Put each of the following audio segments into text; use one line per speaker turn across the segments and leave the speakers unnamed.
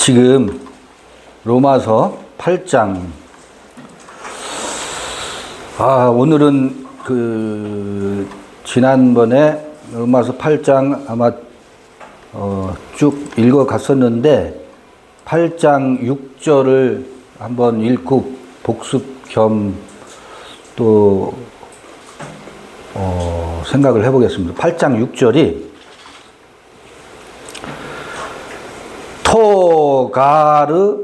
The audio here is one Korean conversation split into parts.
지금 로마서 8장. 오늘은 지난번에 로마서 8장 아마 쭉 읽어 갔었는데 8장 6절을 한번 읽고 복습 겸 또 생각을 해보겠습니다. 8장 6절이 토가르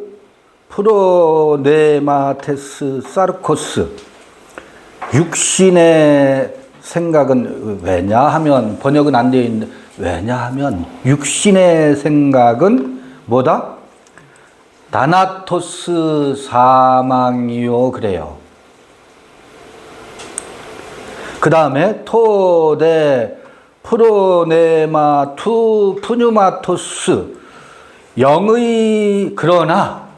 프로네마테스 사르코스, 육신의 생각은 왜냐하면, 번역은 안 되어 있는데 왜냐하면 육신의 생각은 뭐다? 다나토스 사망이요 그래요. 그 다음에 토데 프로네마 투 푸뉴마토스, 영의 그러나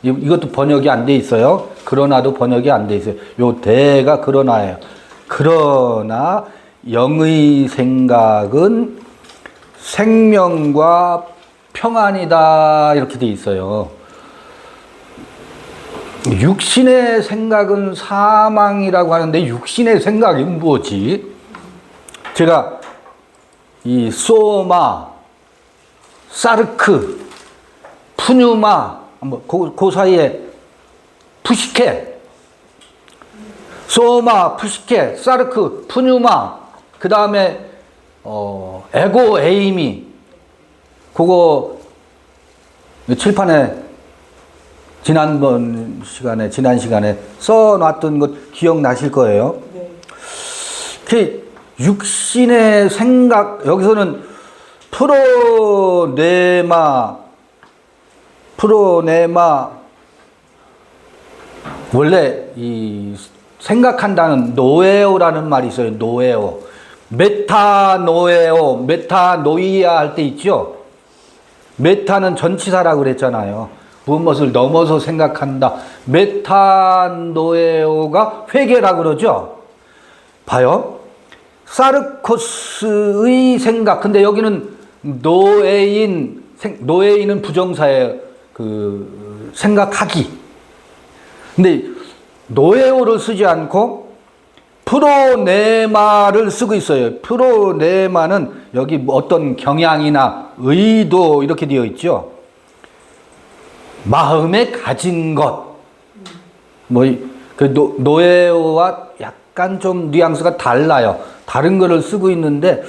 이것도 번역이 안 돼 있어요. 그러나도 번역이 안 돼 있어요. 요 대가 그러나예요. 그러나 영의 생각은 생명과 평안이다 이렇게 돼 있어요. 육신의 생각은 사망이라고 하는데 육신의 생각이 뭐지? 제가 이 소마, 사르크, 푸뉴마, 그 사이에 푸시케, 소마, 푸시케, 사르크, 푸뉴마, 그 다음에 에고 에이미, 그거 칠판에 지난 시간에 써놨던 것 기억나실 거예요. 네. 그 육신의 생각, 여기서는 프로네마, 원래 이 생각한다는 노에오라는 말이 있어요. 노에오. 메타노에오, 메타노이아 할 때 있죠. 메타는 전치사라고 그랬잖아요. 무엇을 넘어서 생각한다. 메타노에오가 회개라고 그러죠. 봐요. 사르코스의 생각. 근데 여기는 노에인은 부정사예요. 생각하기. 근데 노에오를 쓰지 않고 프로네마를 쓰고 있어요. 프로네마는 여기 어떤 경향이나 의도 이렇게 되어 있죠. 마음에 가진 것. 노에오와 약간 좀 뉘앙스가 달라요. 다른 거를 쓰고 있는데,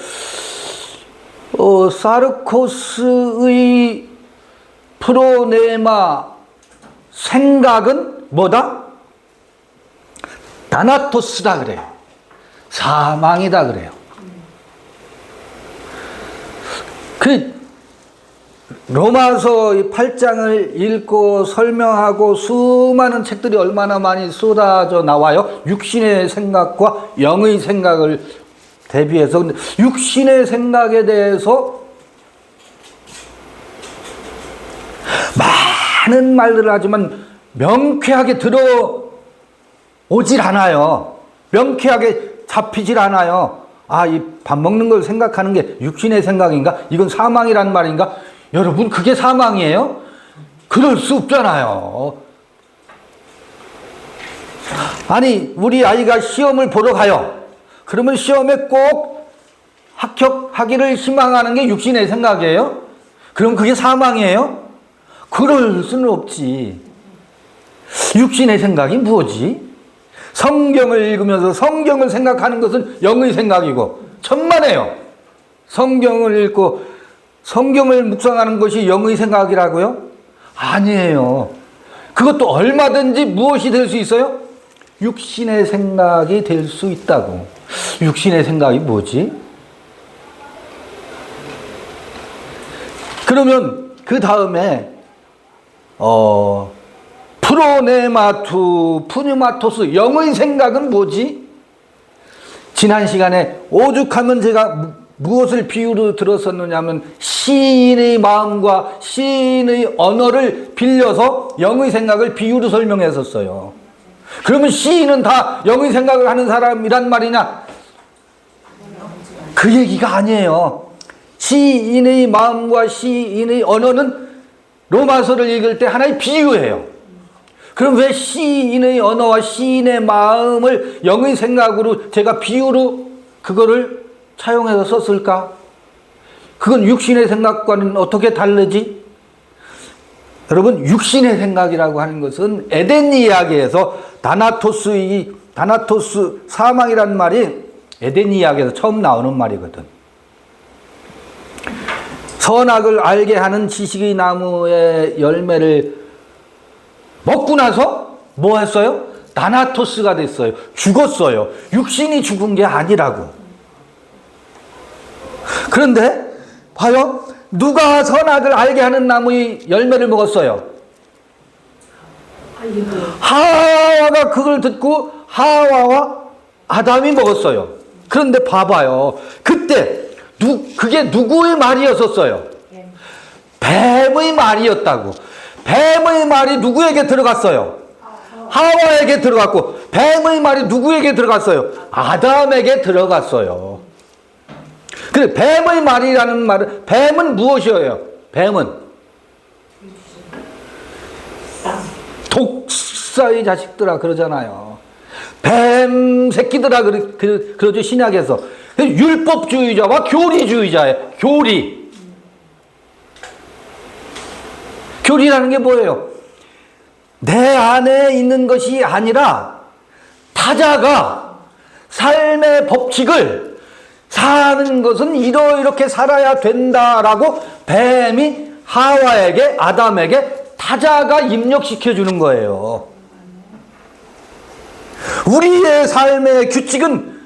사르코스의 프로네마 생각은 뭐다? 다나토스다 그래요. 사망이다 그래요. 로마서 8장을 읽고 설명하고 수많은 책들이 얼마나 많이 쏟아져 나와요. 육신의 생각과 영의 생각을 대비해서. 근데 육신의 생각에 대해서 많은 말들을 하지만 명쾌하게 들어오질 않아요. 명쾌하게 잡히질 않아요. 이 밥 먹는 걸 생각하는 게 육신의 생각인가? 이건 사망이란 말인가? 여러분, 그게 사망이에요? 그럴 수 없잖아요. 아니, 우리 아이가 시험을 보러 가요. 그러면 시험에 꼭 합격하기를 희망하는 게 육신의 생각이에요? 그럼 그게 사망이에요? 그럴 수는 없지. 육신의 생각이 뭐지? 성경을 읽으면서 성경을 생각하는 것은 영의 생각이고, 천만에요. 성경을 읽고 성경을 묵상하는 것이 영의 생각이라고요? 아니에요. 그것도 얼마든지 무엇이 될 수 있어요? 육신의 생각이 될 수 있다고. 육신의 생각이 뭐지? 그러면 그 다음에 프로네마투 푸뉴마토스, 영의 생각은 뭐지? 지난 시간에 오죽하면 제가 무엇을 비유로 들었었느냐면 시인의 마음과 시인의 언어를 빌려서 영의 생각을 비유로 설명했었어요. 그러면 시인은 다 영의 생각을 하는 사람이란 말이냐? 그 얘기가 아니에요. 시인의 마음과 시인의 언어는 로마서를 읽을 때 하나의 비유예요. 그럼 왜 시인의 언어와 시인의 마음을 영의 생각으로 제가 비유로 그거를 차용해서 썼을까? 그건 육신의 생각과는 어떻게 다르지? 여러분, 육신의 생각이라고 하는 것은 에덴 이야기에서 다나토스 사망이라는 말이 에덴 이야기에서 처음 나오는 말이거든. 선악을 알게 하는 지식의 나무의 열매를 먹고 나서 뭐 했어요? 다나토스가 됐어요. 죽었어요. 육신이 죽은 게 아니라고. 그런데 봐요. 누가 선악을 알게 하는 나무의 열매를 먹었어요? 하와가 그걸 듣고 하와와 아담이 먹었어요. 그런데 봐봐요. 그때 그게 누구의 말이었었어요? 뱀의 말이었다고. 뱀의 말이 누구에게 들어갔어요? 하와에게 들어갔고, 뱀의 말이 누구에게 들어갔어요? 아담에게 들어갔어요. 그래, 뱀의 말이라는 말은, 뱀은 무엇이에요? 뱀은 독사의 자식들아 그러잖아요. 뱀 새끼들아 그러죠, 신약에서. 율법주의자와 교리주의자예요. 교리라는 게 뭐예요? 내 안에 있는 것이 아니라 타자가 삶의 법칙을 사는 것은 이렇게 살아야 된다라고 뱀이 하와에게, 아담에게 타자가 입력시켜 주는 거예요. 우리의 삶의 규칙은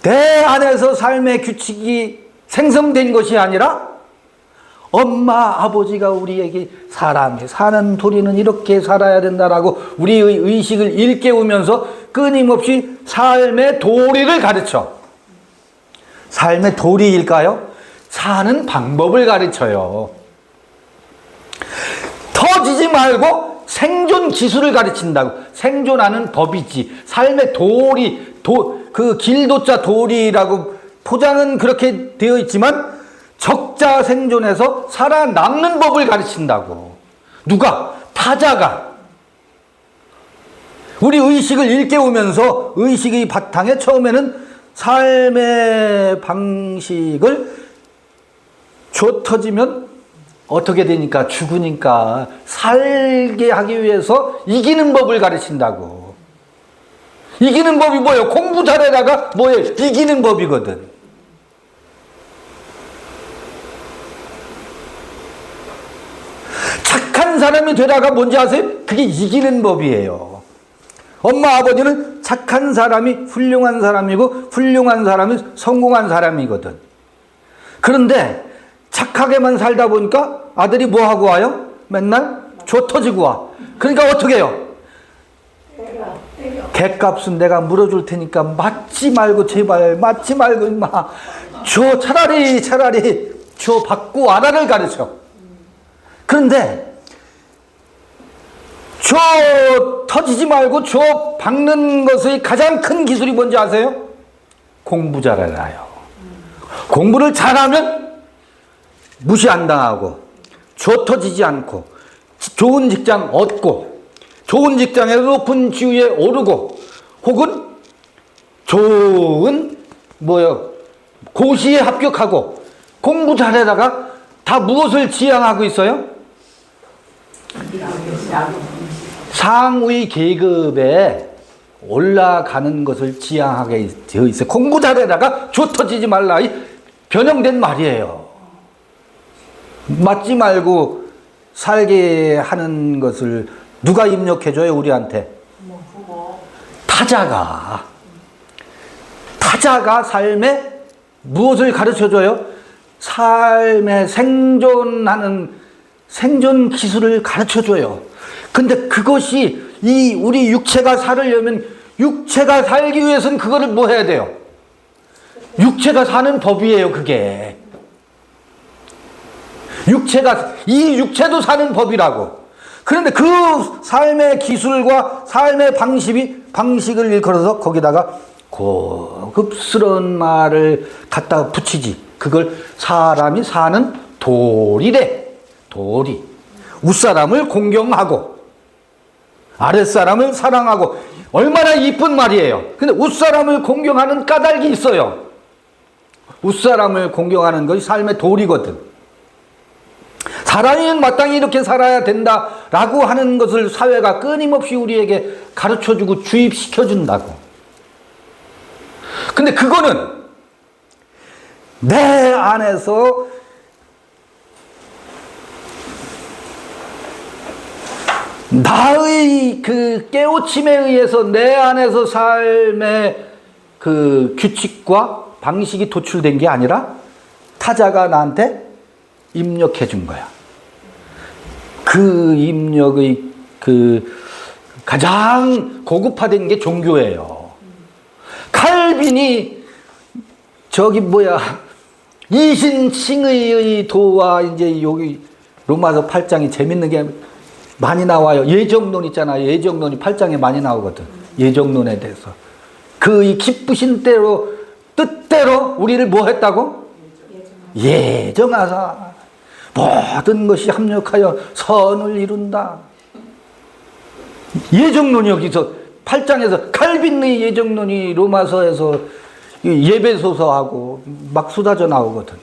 내 안에서 삶의 규칙이 생성된 것이 아니라 엄마, 아버지가 우리에게 사람이 사는 도리는 이렇게 살아야 된다라고 우리의 의식을 일깨우면서 끊임없이 삶의 도리를 가르쳐. 삶의 도리일까요? 사는 방법을 가르쳐요. 터지지 말고 생존 기술을 가르친다고. 생존하는 법이지. 삶의 도리, 그 길도자 도리라고 포장은 그렇게 되어 있지만 적자 생존에서 살아남는 법을 가르친다고. 누가? 타자가. 우리 의식을 일깨우면서 의식의 바탕에 처음에는 삶의 방식을 줘 터지면 어떻게 되니까? 죽으니까. 살게 하기 위해서 이기는 법을 가르친다고. 이기는 법이 뭐예요? 공부 잘해다가 뭐예요? 이기는 법이거든. 착한 사람이 되다가 뭔지 아세요? 그게 이기는 법이에요. 엄마 아버지는 착한 사람이 훌륭한 사람이고 훌륭한 사람이 성공한 사람이거든. 그런데 착하게만 살다 보니까 아들이 뭐 하고 와요? 맨날 줘 터지고 와. 그러니까 어떻게 해요? 객값은 내가 물어줄 테니까 맞지 말고 제발 맞지 말고 임마 줘. 차라리 줘 받고 와라를 가르쳐. 그런데 줘 터지지 말고 줘 박는 것의 가장 큰 기술이 뭔지 아세요? 공부 잘해라요. 공부를 잘하면 무시 안 당하고 줘 터지지 않고 좋은 직장 얻고 좋은 직장에서 높은 지위에 오르고 혹은 좋은 고시에 합격하고 공부 잘해다가 다 무엇을 지향하고 있어요? 상위 계급에 올라가는 것을 지향하게 되어 있어요. 공부 잘해다가 줘 터지지 말라. 변형된 말이에요. 맞지 말고 살게 하는 것을 누가 입력해줘요, 우리한테? 타자가 삶에 무엇을 가르쳐줘요? 삶에 생존하는 생존 기술을 가르쳐줘요. 근데 그것이 우리 육체가 살으려면 육체가 살기 위해서는 그거를 뭐 해야 돼요? 육체가 사는 법이에요, 그게. 육체도 사는 법이라고. 그런데 그 삶의 기술과 삶의 방식을 일컬어서 거기다가 고급스러운 말을 갖다가 붙이지. 그걸 사람이 사는 도리래. 도리. 윗사람을 공경하고 아랫사람을 사랑하고 얼마나 이쁜 말이에요. 근데 윗사람을 공경하는 까닭이 있어요. 윗사람을 공경하는 것이 삶의 도리거든. 사람이 마땅히 이렇게 살아야 된다라고 하는 것을 사회가 끊임없이 우리에게 가르쳐주고 주입시켜준다고. 근데 그거는 내 안에서 나의 그 깨우침에 의해서 내 안에서 삶의 그 규칙과 방식이 도출된 게 아니라 타자가 나한테 입력해 준 거야. 그 입력의 그 가장 고급화된 게 종교예요. 칼빈이 저기 뭐야 이신칭의 도와 이제 여기 로마서 8장이 재밌는 게 많이 나와요. 예정론 있잖아요. 예정론이 8장에 많이 나오거든. 예정론에 대해서. 그 기쁘신 대로 뜻대로 우리를 뭐 했다고? 예정하사 모든 것이 합력하여 선을 이룬다. 예정론이 여기서 8장에서 칼빈의 예정론이 로마서에서 예배소서하고 막 쏟아져 나오거든.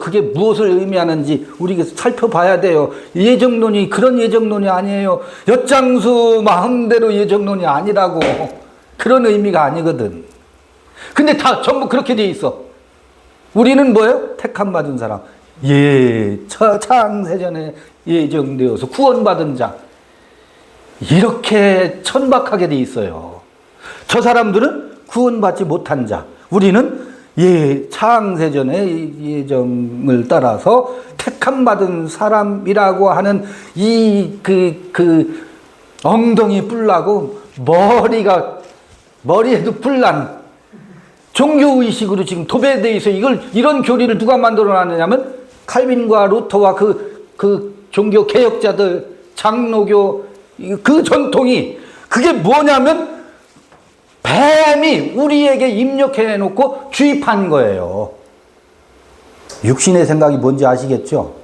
그게 무엇을 의미하는지 우리가 살펴봐야 돼요. 예정론이 그런 예정론이 아니에요. 엿장수 마음대로 예정론이 아니라고. 그런 의미가 아니거든. 근데 다 전부 그렇게 돼 있어. 우리는 뭐예요? 택함 받은 사람. 창세전에 예정되어서 구원받은 자. 이렇게 천박하게 돼 있어요. 저 사람들은 구원받지 못한 자. 우리는 창세전의 예정을 따라서 택함 받은 사람이라고 하는 그 엉덩이 뿔나고 머리에도 뿔난 종교의식으로 지금 도배되어 있어. 이런 교리를 누가 만들어 놨느냐면 칼빈과 루터와 그 종교 개혁자들, 장로교 그 전통이 그게 뭐냐면 뱀이 우리에게 입력해 놓고 주입한 거예요. 육신의 생각이 뭔지 아시겠죠?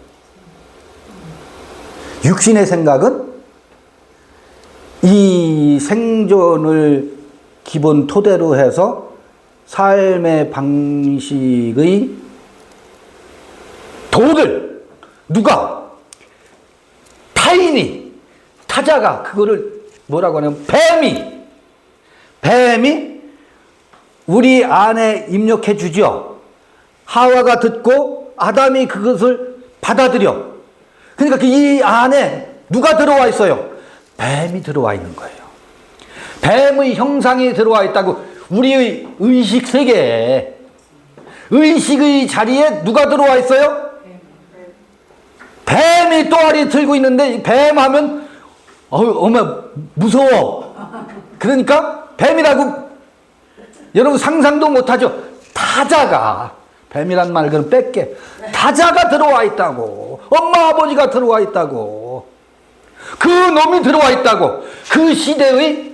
육신의 생각은 이 생존을 기본 토대로 해서 삶의 방식의 도를 누가 타인이 타자가 그거를 뭐라고 하냐면 뱀이 우리 안에 입력해 주죠. 하와가 듣고 아담이 그것을 받아들여. 그러니까 이 안에 누가 들어와 있어요? 뱀이 들어와 있는 거예요. 뱀의 형상이 들어와 있다고. 우리의 의식 세계에 의식의 자리에 누가 들어와 있어요? 뱀이 또아리 들고 있는데 뱀 하면 어머 무서워. 그러니까 뱀이라고 여러분 상상도 못하죠. 타자가 뱀이란 말 그럼 뺄게. 타자가 들어와 있다고. 엄마 아버지가 들어와 있다고. 그 놈이 들어와 있다고. 그 시대의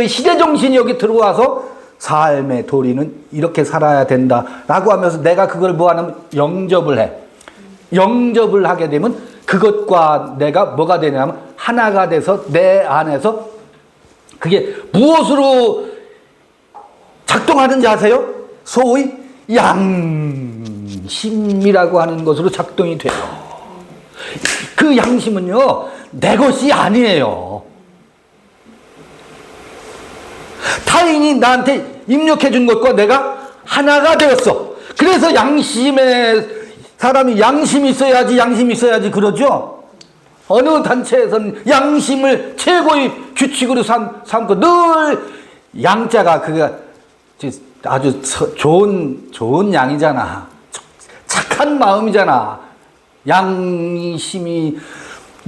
시대정신이 여기 들어와서 삶의 도리는 이렇게 살아야 된다라고 하면서 내가 그걸 뭐하냐면 영접을 해. 영접을 하게 되면 그것과 내가 뭐가 되냐면 하나가 돼서 내 안에서 그게 무엇으로 작동하는지 아세요? 소위 양심이라고 하는 것으로 작동이 돼요. 그 양심은요, 내 것이 아니에요. 타인이 나한테 입력해 준 것과 내가 하나가 되었어. 그래서 사람이 양심이 있어야지 그러죠? 어느 단체에서는 양심을 최고의 규칙으로 삼고 늘 양자가 그가 아주 좋은 양이잖아. 착한 마음이잖아.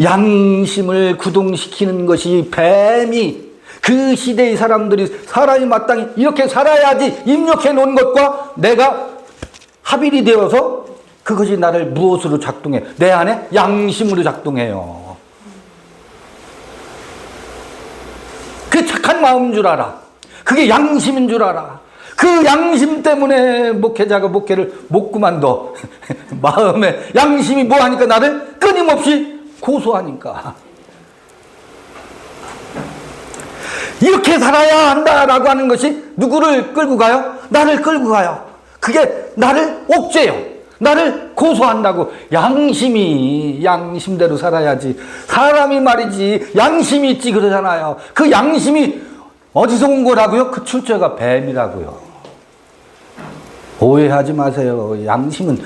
양심을 구동시키는 것이 뱀이 그 시대의 사람들이 사람이 마땅히 이렇게 살아야지 입력해 놓은 것과 내가 합일이 되어서 그것이 나를 무엇으로 작동해? 내 안에 양심으로 작동해요. 그게 착한 마음인 줄 알아. 그게 양심인 줄 알아. 그 양심 때문에 목회자가 목회를 못 그만둬. 마음에 양심이 뭐하니까 나를 끊임없이 고소하니까. 이렇게 살아야 한다라고 하는 것이 누구를 끌고 가요? 나를 끌고 가요. 그게 나를 옥죄요. 나를 고소한다고. 양심대로 살아야지. 사람이 말이지 양심이 있지 그러잖아요. 그 양심이 어디서 온 거라고요? 그 출처가 뱀이라고요. 오해하지 마세요. 양심은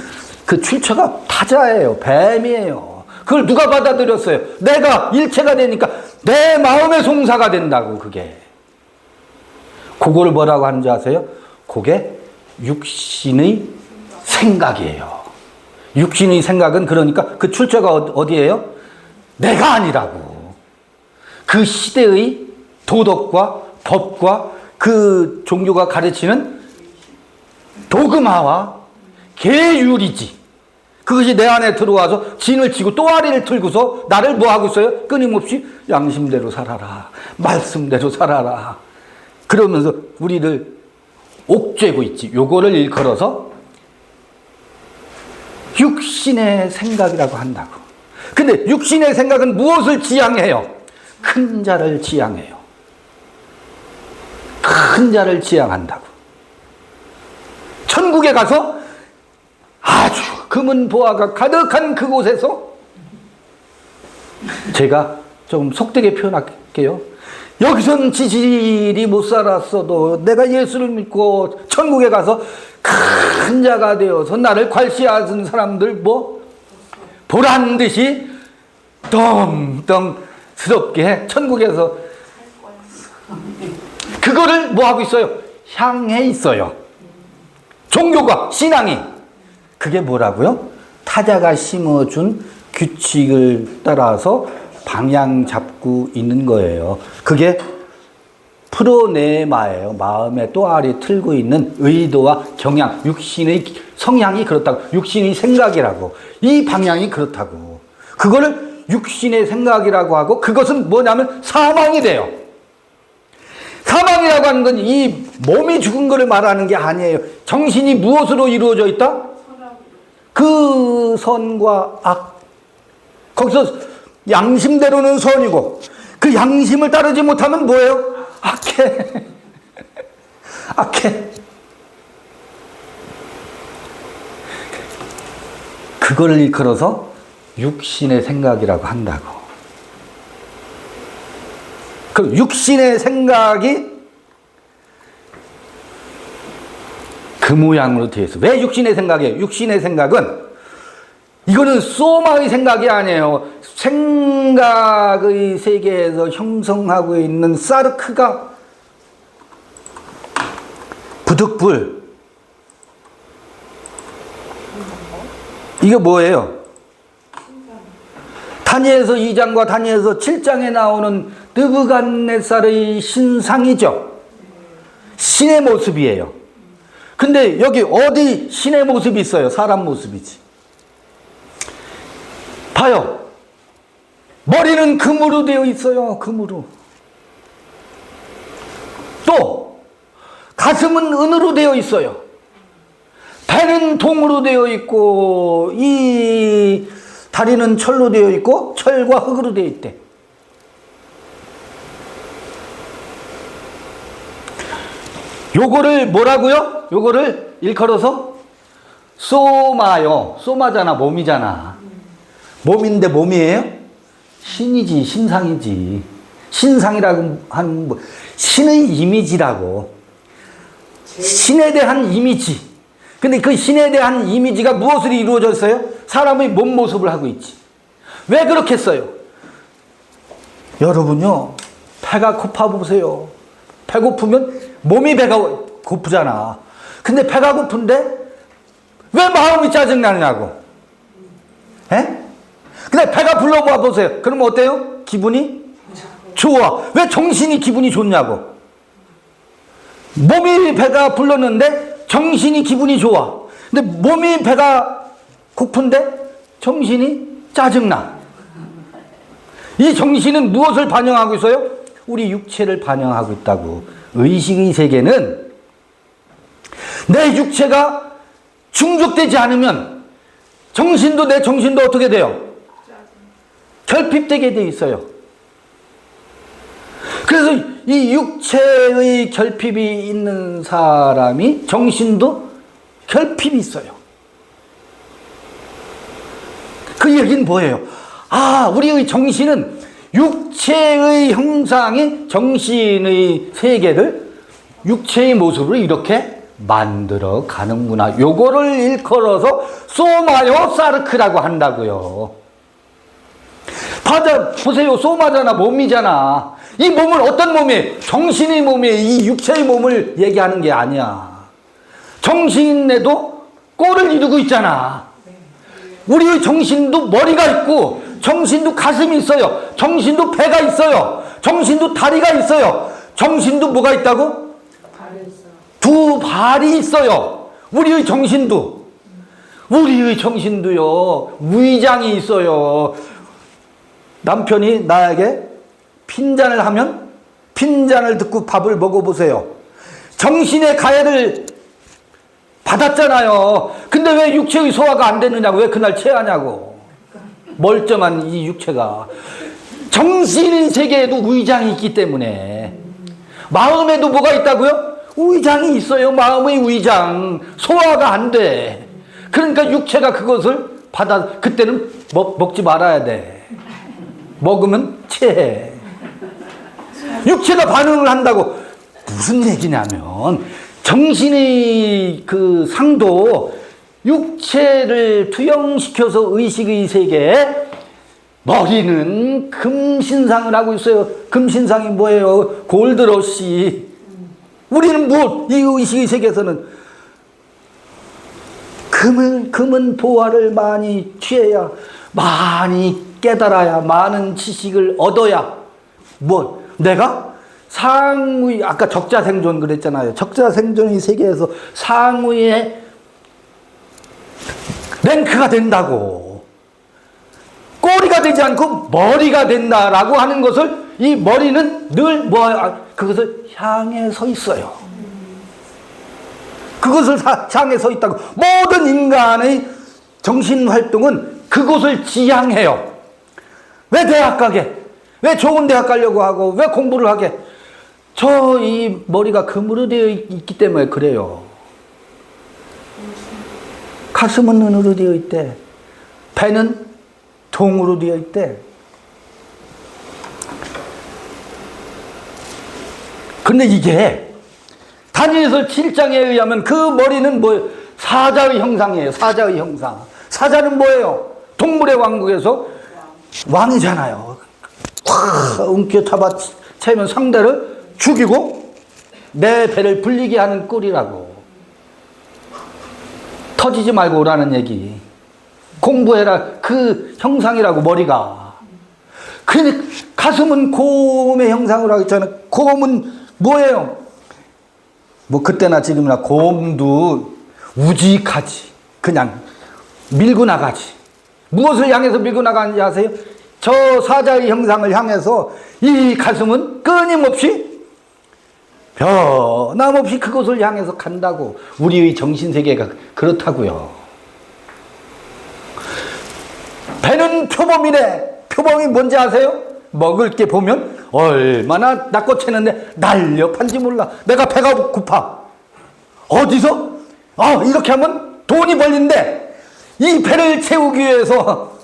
그 출처가 타자예요. 뱀이에요. 그걸 누가 받아들였어요? 내가 일체가 되니까 내 마음의 송사가 된다고. 그게 그거를 뭐라고 하는지 아세요? 그게 육신의 생각이에요. 육신의 생각은 그러니까 그 출처가 어디예요? 내가 아니라고. 그 시대의 도덕과 법과 그 종교가 가르치는 도그마와 계율이지. 그것이 내 안에 들어와서 진을 치고 또아리를 틀고서 나를 뭐하고 있어요? 끊임없이 양심대로 살아라. 말씀대로 살아라. 그러면서 우리를 옥죄고 있지. 요거를 일컬어서 육신의 생각이라고 한다고. 근데 육신의 생각은 무엇을 지향해요? 큰 자를 지향해요. 큰 자를 지향한다고. 천국에 가서 아주 금은 보화가 가득한 그곳에서 제가 좀 속되게 표현할게요. 여기서는 지질이 못 살았어도 내가 예수를 믿고 천국에 가서 큰 자가 되어서 나를 괄시하는 사람들 뭐 보란 듯이 덩덩스럽게 천국에서 그거를 뭐 하고 있어요? 향해 있어요. 종교가, 신앙이. 그게 뭐라고요? 타자가 심어준 규칙을 따라서 방향 잡고 있는 거예요. 그게 프로네마예요. 마음에 또아리 틀고 있는 의도와 경향, 육신의 성향이 그렇다고. 육신의 생각이라고. 이 방향이 그렇다고. 그거를 육신의 생각이라고 하고 그것은 뭐냐면 사망이 돼요. 사망이라고 하는 건 이 몸이 죽은 거를 말하는 게 아니에요. 정신이 무엇으로 이루어져 있다? 그 선과 악. 거기서 양심대로는 선이고 그 양심을 따르지 못하면 뭐예요? 악해. 악해. 그걸 일컬어서 육신의 생각이라고 한다고. 그 육신의 생각이 그 모양으로 되어 있어. 왜 육신의 생각이에요? 육신의 생각은 이거는 소마의 생각이 아니에요. 생각의 세계에서 형성하고 있는 사르크가 부득불. 이게 뭐예요? 다니엘서 2장과 다니엘서 7장에 나오는 느부갓네살의 신상이죠. 신의 모습이에요. 근데 여기 어디 신의 모습이 있어요? 사람 모습이지. 봐요. 머리는 금으로 되어 있어요. 금으로. 또 가슴은 은으로 되어 있어요. 배는 동으로 되어 있고 이 다리는 철로 되어 있고 철과 흙으로 되어 있대. 요거를 뭐라고요? 요거를 일컬어서 소마요. 소마잖아. 몸이잖아. 몸인데 몸이에요? 신이지. 신상이지. 신상이라고 하는 뭐 신의 이미지라고. 신에 대한 이미지. 근데 그 신에 대한 이미지가 무엇으로 이루어졌어요? 사람의 몸 모습을 하고 있지. 왜 그렇겠어요? 여러분요, 배가 고파 보세요. 배고프면 몸이 배가 고프잖아. 근데 배가 고픈데 왜 마음이 짜증나냐고. 에? 근데 배가 불러봐 보세요. 그러면 어때요? 기분이 좋아. 왜 정신이 기분이 좋냐고. 몸이 배가 불렀는데 정신이 기분이 좋아. 근데 몸이 배가 고픈데 정신이 짜증나. 이 정신은 무엇을 반영하고 있어요? 우리 육체를 반영하고 있다고. 의식의 세계는 내 육체가 충족되지 않으면 정신도 내 정신도 어떻게 돼요? 결핍되게 돼 있어요. 그래서 이 육체의 결핍이 있는 사람이 정신도 결핍이 있어요. 그 얘기는 뭐예요? 아, 우리의 정신은 육체의 형상이 정신의 세계를 육체의 모습으로 이렇게 만들어 가는구나. 요거를 일컬어서 소마요 사르크라고 한다고요. 받아 보세요. 소마잖아. 몸이잖아. 이 몸은 어떤 몸이에요? 정신의 몸이에요. 이 육체의 몸을 얘기하는 게 아니야. 정신에도 꼴을 이루고 있잖아. 우리의 정신도 머리가 있고 정신도 가슴이 있어요. 정신도 배가 있어요. 정신도 다리가 있어요. 정신도 뭐가 있다고? 두 발이 있어요. 우리의 정신도. 우리의 정신도요. 위장이 있어요. 남편이 나에게 핀잔을 하면 핀잔을 듣고 밥을 먹어보세요. 정신의 가해를 받았잖아요. 근데 왜 육체의 소화가 안 됐느냐고. 왜 그날 체하냐고. 멀쩡한 이 육체가. 정신의 세계에도 위장이 있기 때문에. 마음에도 뭐가 있다고요? 위장이 있어요. 마음의 위장. 소화가 안 돼. 그러니까 육체가 그것을 받아. 그때는 먹지 말아야 돼. 먹으면 체해. 육체가 반응을 한다고. 무슨 얘기냐면 정신의 그 상도 육체를 투영시켜서 의식의 세계에 머리는 금신상을 하고 있어요. 금신상이 뭐예요? 골드러시. 우리는 뭐, 이 의식의 세계에서는 금은 보화를 많이 취해야, 많이 깨달아야, 많은 지식을 얻어야, 뭐, 내가 상위, 아까 적자생존 그랬잖아요. 적자생존의 세계에서 상위의 랭크가 된다고. 꼬리가 되지 않고 머리가 된다라고 하는 것을, 이 머리는 늘 그것을 향해 서 있어요. 그것을 향해 서 있다고. 모든 인간의 정신활동은 그곳을 지향해요. 왜 대학 가게? 왜 좋은 대학 가려고 하고, 왜 공부를 하게? 저 이 머리가 금으로 되어 있기 때문에 그래요. 가슴은 은으로 되어 있대. 배는 동으로 되어 있대. 근데 이게 다니엘서 7장에 의하면 그 머리는 뭐 사자의 형상이에요. 사자의 형상. 사자는 뭐예요? 동물의 왕국에서 왕이잖아요. 확 움켜잡아 채면 상대를 죽이고 내 배를 불리게 하는 꼴이라고. 터지지 말고 오라는 얘기. 공부해라. 그 형상이라고, 머리가. 근데 가슴은 곰의 형상으로 하겠잖아요. 곰은 뭐예요? 뭐 그때나 지금이나 곰도 우직하지. 그냥 밀고 나가지. 무엇을 향해서 밀고 나가는지 아세요? 저 사자의 형상을 향해서 이 가슴은 끊임없이 변함없이 그것을 향해서 간다고. 우리의 정신세계가 그렇다고요. 배는 표범이래. 표범이 뭔지 아세요? 먹을 게 보면 얼마나 낚고채는데 날렵한지 몰라. 내가 배가 고파. 어디서? 이렇게 하면 돈이 벌린대. 이 배를 채우기 위해서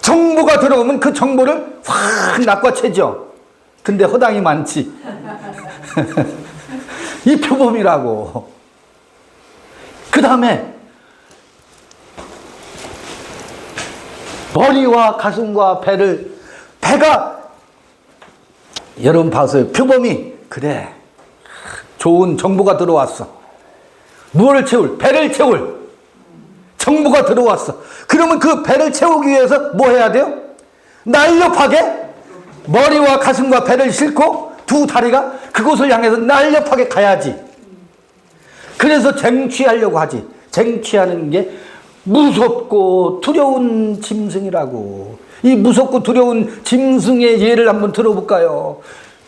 정보가 들어오면 그 정보를 확 낚아채죠. 근데 허당이 많지. 이 표범이라고. 그 다음에 머리와 가슴과 배가 여러분 봐서요. 표범이 그래. 좋은 정보가 들어왔어. 무엇을 채울? 배를 채울 정보가 들어왔어. 그러면 그 배를 채우기 위해서 뭐 해야 돼요? 날렵하게 머리와 가슴과 배를 싣고 두 다리가 그곳을 향해서 날렵하게 가야지. 그래서 쟁취하려고 하지. 쟁취하는 게 무섭고 두려운 짐승이라고. 이 무섭고 두려운 짐승의 예를 한번 들어볼까요?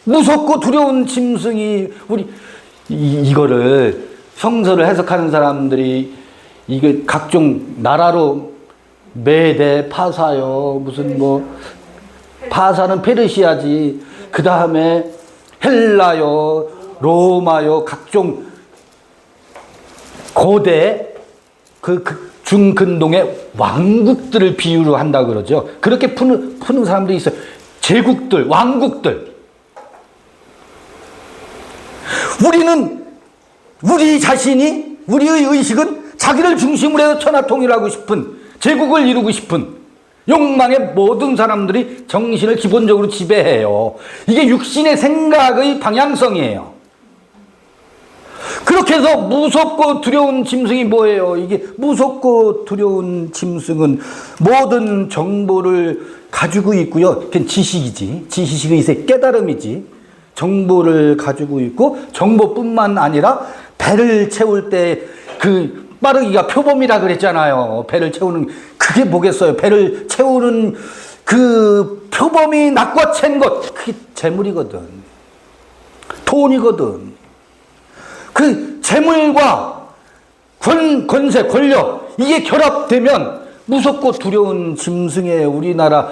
무섭고 두려운 짐승이, 우리 이거를 성서를 해석하는 사람들이 이게 각종 나라로 메데, 파사요, 무슨 뭐 파사는 페르시아지, 그 다음에 헬라요, 로마요, 각종 고대 그 중근동의 왕국들을 비유로 한다 그러죠. 그렇게 푸는 사람들이 있어요. 제국들, 왕국들. 우리는 우리 자신이, 우리의 의식은 자기를 중심으로 해서 천하통일하고 싶은, 제국을 이루고 싶은 욕망의 모든 사람들이 정신을 기본적으로 지배해요. 이게 육신의 생각의 방향성이에요. 그렇게 해서 무섭고 두려운 짐승이 뭐예요? 이게 무섭고 두려운 짐승은 모든 정보를 가지고 있고요. 그건 지식이지. 지식의 깨달음이지. 정보를 가지고 있고, 정보뿐만 아니라 배를 채울 때 그 빠르기가 표범이라 그랬잖아요. 배를 채우는, 그게 뭐겠어요? 배를 채우는 그 표범이 낚아챈 것, 그게 재물이거든. 돈이거든. 그 재물과 권세, 권력, 이게 결합되면 무섭고 두려운 짐승의 우리나라,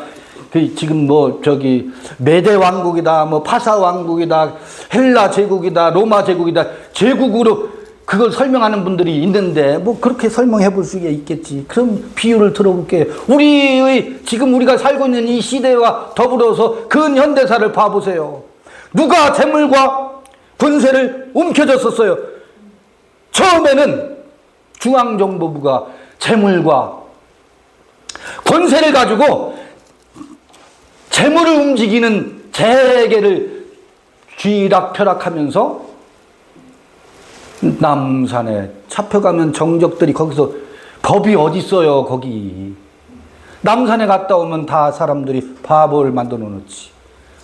그 지금 뭐 저기 메데 왕국이다, 뭐 파사 왕국이다, 헬라 제국이다, 로마 제국이다, 제국으로 그걸 설명하는 분들이 있는데, 뭐 그렇게 설명해 볼 수 있겠지. 그럼 비유를 들어볼게요. 우리의 지금 우리가 살고 있는 이 시대와 더불어서 근현대사를 봐보세요. 누가 재물과 권세를 움켜쥐었었어요? 처음에는 중앙정보부가 재물과 권세를 가지고 재물을 움직이는 재계를 쥐락펴락하면서 남산에 잡혀가면 정적들이 거기서, 법이 어디 있어요 거기. 남산에 갔다 오면 다 사람들이 바보를 만들어 놓지.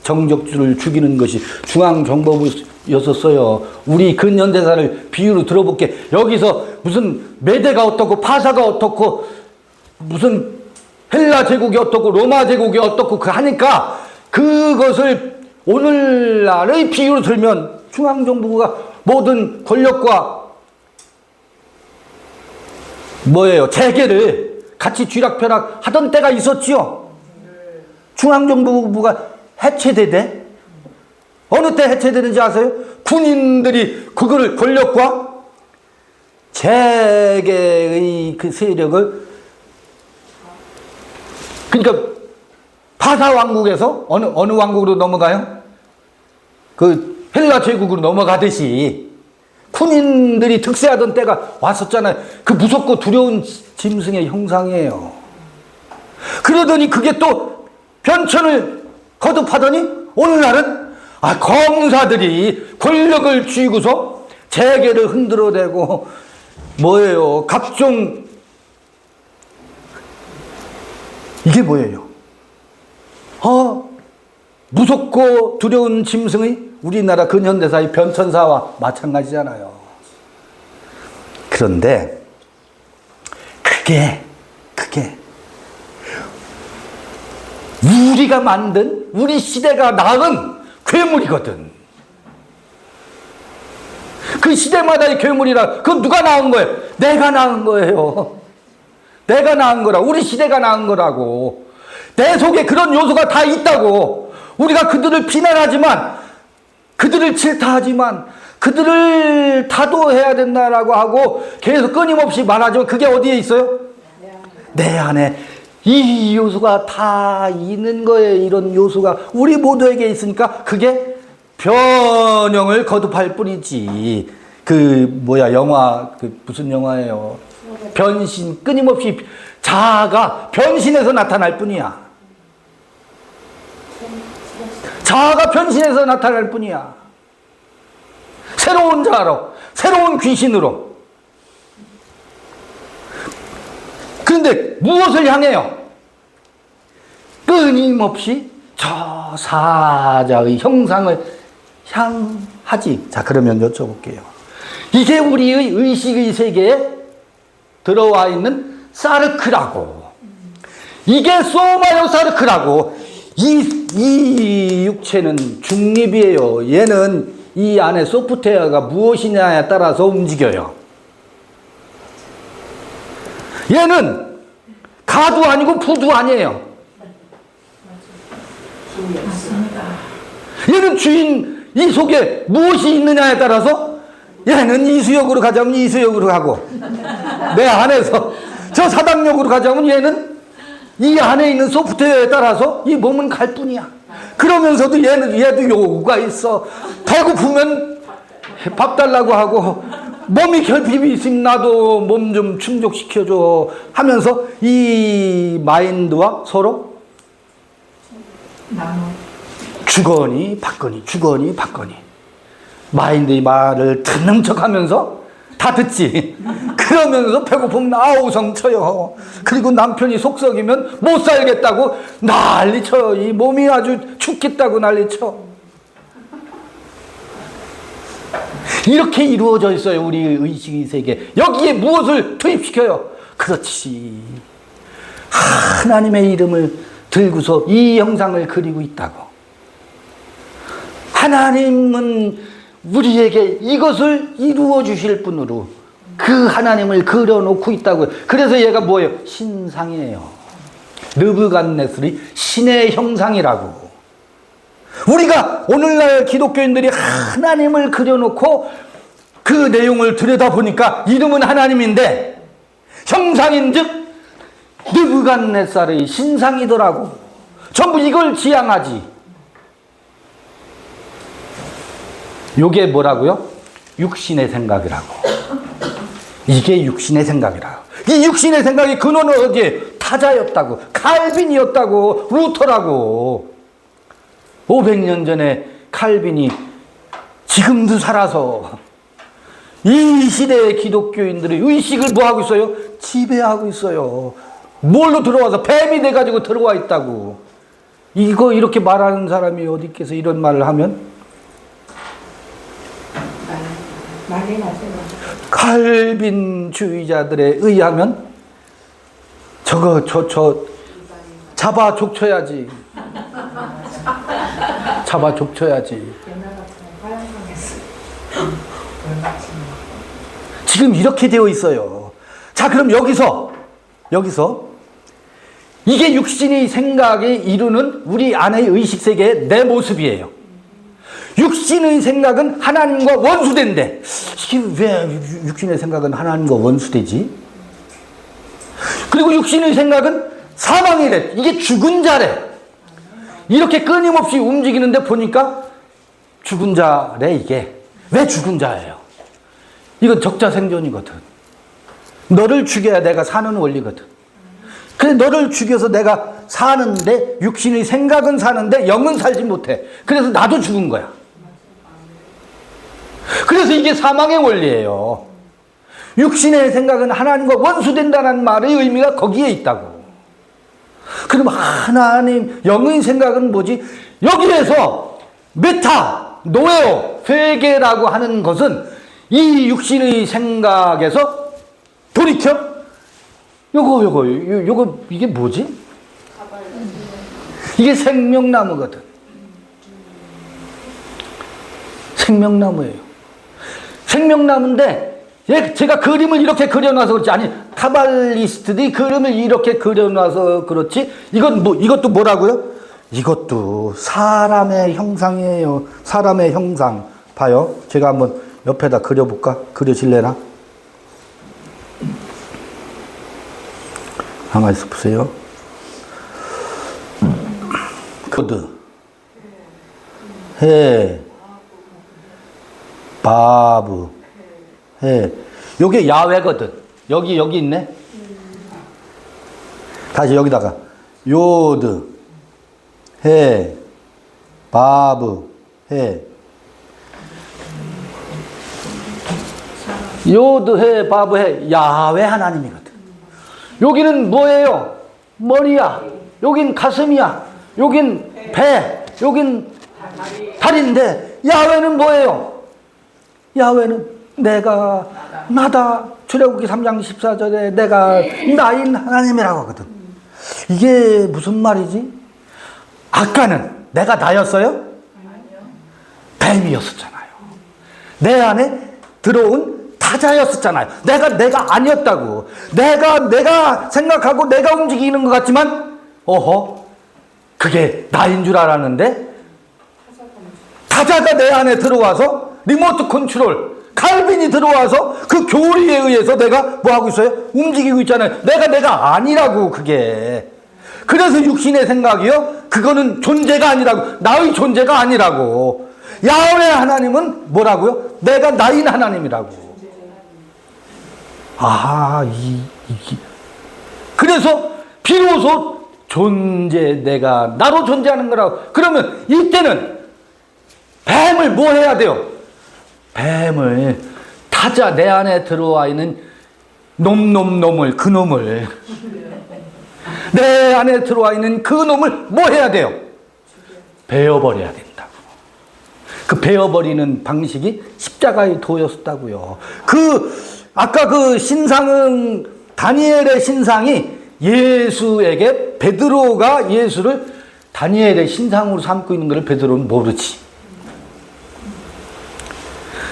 정적들을 죽이는 것이 중앙정보부였었어요. 우리 근현대사를 비유로 들어볼게. 여기서 무슨 메데가 어떻고 파사가 어떻고 무슨 헬라 제국이 어떻고 로마 제국이 어떻고 그 하니까, 그것을 오늘날의 비유로 들면 중앙정부가 모든 권력과 뭐예요? 재계를 같이 쥐락펴락 하던 때가 있었지요. 중앙정부가 해체되대. 어느 때 해체되는지 아세요? 군인들이 그거를, 권력과 재계의 그 세력을, 그러니까 파사 왕국에서 어느 왕국으로 넘어가요? 그 헬라 제국으로 넘어가듯이 군인들이 득세하던 때가 왔었잖아요. 그 무섭고 두려운 짐승의 형상이에요. 그러더니 그게 또 변천을 거듭하더니 오늘날은 검사들이 권력을 쥐고서 재계를 흔들어대고 뭐예요? 각종, 이게 뭐예요? 무섭고 두려운 짐승의 우리나라 근현대사의 변천사와 마찬가지잖아요. 그런데 그게 우리가 만든, 우리 시대가 낳은 괴물이거든. 그 시대마다의 괴물이라. 그건 누가 낳은 거예요? 내가 낳은 거예요. 내가 낳은 거라. 우리 시대가 낳은 거라고. 내 속에 그런 요소가 다 있다고. 우리가 그들을 비난하지만, 그들을 질타하지만, 그들을 다도해야 된다라고 하고 계속 끊임없이 말하지만, 그게 어디에 있어요? 내 안에 이 요소가 다 있는 거예요. 이런 요소가 우리 모두에게 있으니까 그게 변형을 거듭할 뿐이지. 영화, 무슨 영화예요? 변신, 끊임없이 자아가 변신해서 나타날 뿐이야. 자아가 변신해서 나타날 뿐이야. 새로운 자아로, 새로운 귀신으로. 그런데 무엇을 향해요? 끊임없이 저 사자의 형상을 향하지. 자, 그러면 여쭤볼게요. 이게 우리의 의식의 세계에 들어와 있는 사르크라고. 이게 소마요 사르크라고. 이 육체는 중립이에요. 얘는 이 안에 소프트웨어가 무엇이냐에 따라서 움직여요. 얘는 가도 아니고 부도 아니에요. 얘는 주인 이 속에 무엇이 있느냐에 따라서 얘는 이수역으로 가자면 이수역으로 가고, 내 안에서 저 사당역으로 가자면 얘는 이 안에 있는 소프트웨어에 따라서 이 몸은 갈 뿐이야. 그러면서도 얘도 요구가 있어. 배고프면 밥 달라고 하고, 몸이 결핍이 있으면 나도 몸 좀 충족시켜줘 하면서 이 마인드와 서로 주거니 받거니 주거니 받거니. 마인드의 말을 듣는 척하면서 다 듣지. 그러면서 배고프면 아우성 쳐요. 그리고 남편이 속썩이면 못 살겠다고 난리쳐. 이 몸이 아주 죽겠다고 난리쳐. 이렇게 이루어져 있어요, 우리 의식의 세계. 여기에 무엇을 투입시켜요? 그렇지, 하나님의 이름을 들고서 이 형상을 그리고 있다고. 하나님은 우리에게 이것을 이루어 주실 분으로 그 하나님을 그려놓고 있다고. 그래서 얘가 뭐예요? 신상이에요. 느부갓네살이 신의 형상이라고. 우리가 오늘날 기독교인들이 하나님을 그려놓고 그 내용을 들여다보니까 이름은 하나님인데 형상인즉 느부갓네살의 신상이더라고. 전부 이걸 지향하지. 요게 뭐라고요? 육신의 생각이라고. 이게 육신의 생각이라고. 이 육신의 생각이 근원은 어디에? 타자였다고, 칼빈이었다고, 루터라고. 500년 전에 칼빈이 지금도 살아서 이 시대의 기독교인들의 의식을 뭐하고 있어요? 지배하고 있어요. 뭘로 들어와서? 뱀이 돼가지고 들어와 있다고. 이거 이렇게 말하는 사람이 어디 있겠어? 이런 말을 하면 칼빈주의자들에 의하면 저 잡아 족쳐야지. 잡아 족쳐야지. 지금 이렇게 되어 있어요. 자, 그럼 여기서 이게 육신의 생각이 이루는 우리 안의 의식세계의 내 모습이에요. 육신의 생각은 하나님과 원수된대. 이게 왜 육신의 생각은 하나님과 원수되지? 그리고 육신의 생각은 사망이래. 이게 죽은 자래. 이렇게 끊임없이 움직이는데 보니까 죽은 자래. 이게 왜 죽은 자예요? 이건 적자생존이거든. 너를 죽여야 내가 사는 원리거든. 그래, 너를 죽여서 내가 사는데 육신의 생각은 사는데 영은 살지 못해. 그래서 나도 죽은 거야. 그래서 이게 사망의 원리예요. 육신의 생각은 하나님과 원수된다는 말의 의미가 거기에 있다고. 그럼 하나님 영의 생각은 뭐지? 여기에서 메타, 노에오, 회개라고 하는 것은 이 육신의 생각에서 돌이켜 요거 이게 뭐지? 이게 생명나무거든. 생명나무예요. 생명나무인데 제가 그림을 이렇게 그려놔서 그렇지. 아니, 카발리스트들이 그림을 이렇게 그려놔서 그렇지. 이것도 뭐라고요? 이것도 사람의 형상이에요. 사람의 형상. 봐요. 제가 한번 옆에다 그려볼까? 그려질래나? 가만히 있어 보세요. 코드, 해, 바브, 해. 요게 야훼거든. 여기 있네. 다시 여기다가 요드, 해, 바브, 해. 요드, 해, 바브, 해. 야훼 하나님이거든. 여기는 뭐예요? 머리야. 여긴 가슴이야. 여긴 배. 여긴 다리인데 야훼는 뭐예요? 야훼는 내가 나다. 출애굽기 3장 14절에 내가 나인 하나님이라고 하거든. 이게 무슨 말이지? 아까는 내가 나였어요? 뱀이었었잖아요. 내 안에 들어온 타자였었잖아요. 내가 아니었다고. 내가 생각하고 내가 움직이는 것 같지만, 그게 나인 줄 알았는데, 타자가 내 안에 들어와서 리모트 컨트롤, 칼빈이 들어와서 그 교리에 의해서 내가 뭐 하고 있어요? 움직이고 있잖아요. 내가 아니라고, 그게. 그래서 육신의 생각이요? 그거는 존재가 아니라고. 나의 존재가 아니라고. 야훼 하나님은 뭐라고요? 내가 나인 하나님이라고. 그래서 비로소 내가 나로 존재하는 거라고. 그러면 이때는 뱀을 뭐 해야 돼요? 뱀을, 타자 내 안에 들어와 있는 놈을, 그놈을, 내 안에 들어와 있는 그놈을 뭐 해야 돼요? 베어버려야 된다고. 그 베어버리는 방식이 십자가의 도였다고요. 아까 그 신상은, 다니엘의 신상이 예수에게, 베드로가 예수를 다니엘의 신상으로 삼고 있는 것을 베드로는 모르지.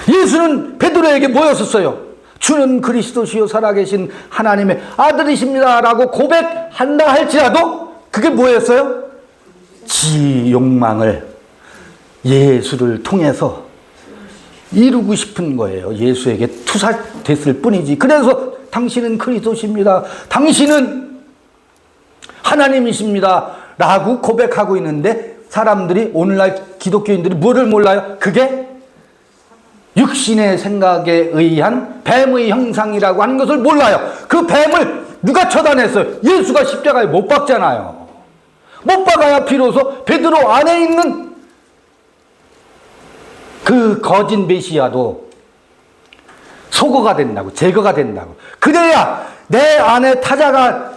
예수는 베드로에게 뭐였었어요? 주는 그리스도시요 살아계신 하나님의 아들이십니다 라고 고백한다 할지라도 그게 뭐였어요? 지 욕망을 예수를 통해서 이루고 싶은 거예요. 예수에게 투사됐을 뿐이지. 그래서 당신은 그리스도십니다, 당신은 하나님이십니다 라고 고백하고 있는데, 사람들이, 오늘날 기독교인들이 뭐를 몰라요? 그게 육신의 생각에 의한 뱀의 형상이라고 하는 것을 몰라요. 그 뱀을 누가 처단했어요? 예수가 십자가에 못 박잖아요. 못 박아야 비로소 베드로 안에 있는 그 거짓 메시아도 소거가 된다고, 제거가 된다고. 그래야 내 안에 타자가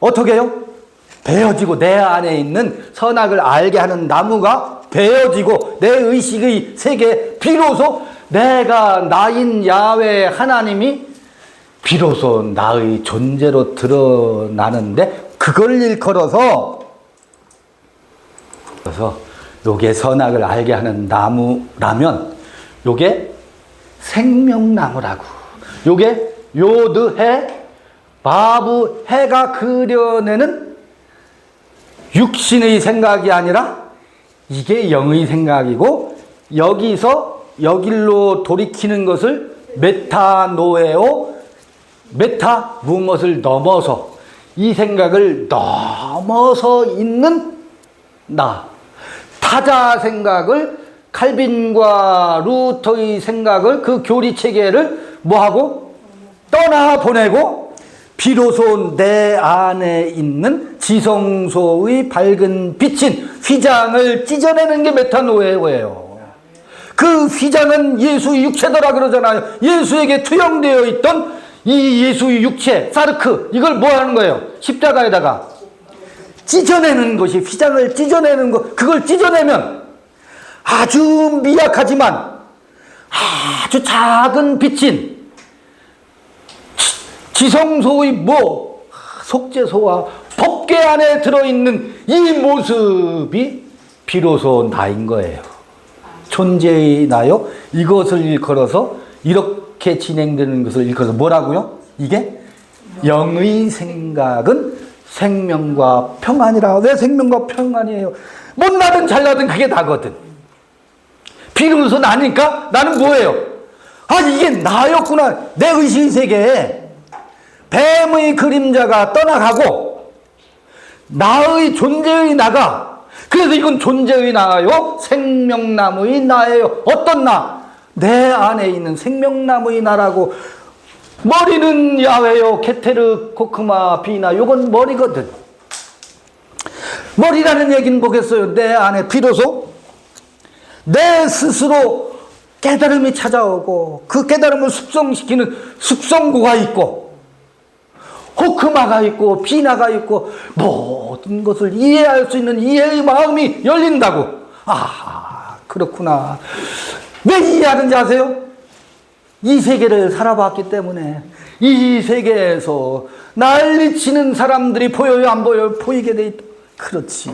어떻게 해요? 베어지고, 내 안에 있는 선악을 알게 하는 나무가 베어지고, 내 의식의 세계에 비로소 내가 나인 야훼 하나님이 비로소 나의 존재로 드러나는데, 그걸 일컬어서 요게 선악을 알게 하는 나무라면 요게 생명나무라고. 요게 요드해 바브 해가 그려내는 육신의 생각이 아니라 이게 영의 생각이고, 여길로 돌이키는 것을 메타노에오, 메타 무엇을 넘어서, 이 생각을 넘어서 있는 나, 타자 생각을, 칼빈과 루터의 생각을, 그 교리 체계를 뭐하고 떠나보내고, 비로소 내 안에 있는 지성소의 밝은 빛인 휘장을 찢어내는 게 메타노에오예요. 그 휘장은 예수의 육체더라 그러잖아요. 예수에게 투영되어 있던 이 예수의 육체, 사르크, 이걸 뭐 하는 거예요? 십자가에다가 찢어내는 것이, 휘장을 찢어내는 것. 그걸 찢어내면 아주 미약하지만 아주 작은 빛인 지성소의 속죄소와 법궤 안에 들어있는 이 모습이 비로소 나인 거예요. 존재의 나요. 이것을 일컬어서, 이렇게 진행되는 것을 일컬어서 뭐라고요? 이게 영의 생각은 생명과 평안이라. 왜 생명과 평안이에요? 못나든 잘나든 그게 나거든. 비로소 나니까 나는 뭐예요? 이게 나였구나. 내 의식의 세계에 뱀의 그림자가 떠나가고 나의 존재의 나가. 그래서 이건 존재의 나요, 생명나무의 나예요. 어떤 나? 내 안에 있는 생명나무의 나라고. 머리는 야훼요, 케테르 코크마 비나, 요건 머리거든. 머리라는 얘기는 뭐겠어요? 내 안에 비로소 내 스스로 깨달음이 찾아오고, 그 깨달음을 숙성시키는 숙성고가 있고, 호크마가 있고, 비나가 있고, 모든 것을 이해할 수 있는 이해의 마음이 열린다고. 그렇구나. 왜 이해하는지 아세요? 이 세계를 살아봤기 때문에. 이 세계에서 난리치는 사람들이 보여요, 안 보여요? 보이게 돼 있다. 그렇지.